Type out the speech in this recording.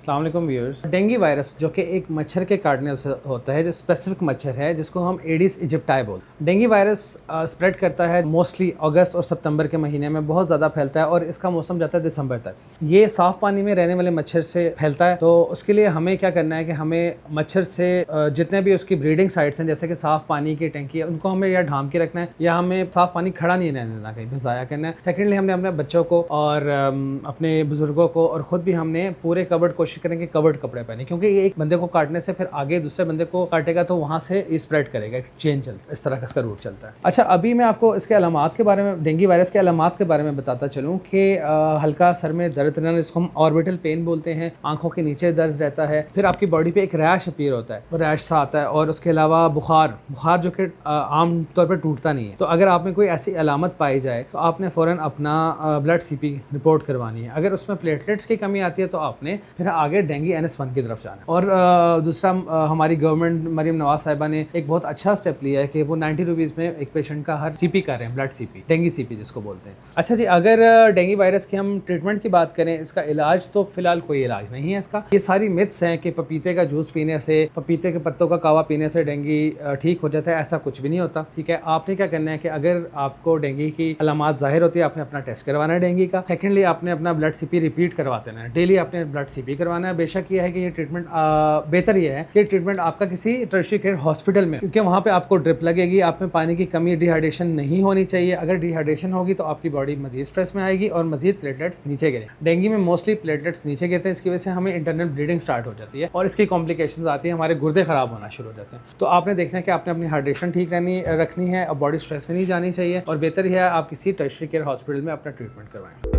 अस्सलाम वालेकुम viewers. Dengue virus जो कि एक मच्छर के काटने से होता है, जो स्पेसिफिक मच्छर है जिसको हम एडिस इजिप्टाई बोलते हैं। डेंगू वायरस स्प्रेड करता है मोस्टली अगस्त और सितंबर के महीने में, बहुत ज़्यादा फैलता है और इसका मौसम जाता है दिसंबर तक। ये साफ़ पानी में रहने वाले मच्छर से फैलता है, तो उसके लिए हमें क्या करना है कि हमें मच्छर से जितने भी उसकी ब्रीडिंग साइट्स हैं, जैसे कि साफ़ पानी की टंकी है, उनको हमें या ढांप के रखना है या हमें साफ़ पानी खड़ा नहीं रहने देना, कहीं भी ज़ाया करना है। सेकेंडली हमने अपने बच्चों को और अपने बुजुर्गों को और ख़ुद भी हमने पूरे कवर्ड कोशिश करेंगे कवर्ड कपड़े पहने, क्योंकि ये एक बंदे को काटने से फिर आगे दूसरे बंदे को काटेगा तो वहाँ से स्प्रेड करेगा, चेन चलता है, इस तरह का इसका रूट चलता है। अच्छा, अभी मैं आपको इसके अलामात के बारे में, डेंगू वायरस के अलामात के बारे में बताता चलूँ कि हल्का सर में दर्द रहना, जिसको हम ऑर्बिटल पेन बोलते हैं, आंखों के नीचे दर्द रहता है, फिर आपकी बॉडी पे एक रैश अपीयर होता है, वो रैश सा आता है, और उसके अलावा बुखार जो कि आम तौर पर टूटता नहीं है। तो अगर आप में कोई ऐसी अलामत पाई जाए तो आपने फ़ौरन अपना ब्लड सीपी रिपोर्ट करवानी है। अगर उसमें प्लेटलेट्स की कमी आती है तो आपने फिर आगे डेंगू NS1 की तरफ जाना है। और दूसरा, हमारी गवर्नमेंट मरीम नवाज साहिबा ने एक बहुत अच्छा स्टेप लिया है कि वो 90 रुपीज़ में एक पेशेंट का हर CP कर रहे हैं, ब्लड CP, डेंगू CP जिसको बोलते हैं। अच्छा जी, अगर डेंगू वायरस की हम ट्रीटमेंट की बात करें, इसका इलाज तो फिलहाल कोई इलाज नहीं है इसका। ये सारी मिथ्स हैं कि पपीते का जूस पीने से, पपीते के पत्तों का कावा पीने से डेंगू ठीक हो जाता है, ऐसा कुछ भी नहीं होता। ठीक है, आपने क्या करना है कि अगर आपको डेंगू की अलामात जाहिर होती है, आपने अपना टेस्ट करवाना है डेंगू का। सेकेंडली, आपने अपना ब्लड CP रिपीट करवाते रहना है, डेली आपने ब्लड CP करवाना है। बेशक ये है कि ये ट्रीटमेंट बेहतर ये है कि ट्रीटमेंट आपका किसी टर्शियरी केयर हॉस्पिटल में, क्योंकि वहाँ पे आपको ड्रिप लगेगी, आप में पानी की कमी, डिहाइड्रेशन नहीं होनी चाहिए। अगर डिहाइड्रेशन होगी तो आपकी बॉडी मजीद स्ट्रेस में आएगी और मजीद प्लेटलेट्स नीचे गिरे। डेंगू में मोस्टली प्लेटलेट्स नीचे गिरते हैं, इसकी वजह से हमें इंटरनल ब्लीडिंग स्टार्ट हो जाती है और इसकी कॉम्प्लिकेशंस आती है, हमारे गुर्दे खराब होना शुरू हो जाते हैं। तो आपने देखना है कि आपने अपनी हाइड्रेशन ठीक रखनी है और बॉडी स्ट्रेस में नहीं जानी चाहिए, और बेहतर यह है आप किसी टर्शियरी केयर हॉस्पिटल में अपना ट्रीटमेंट करवाएं।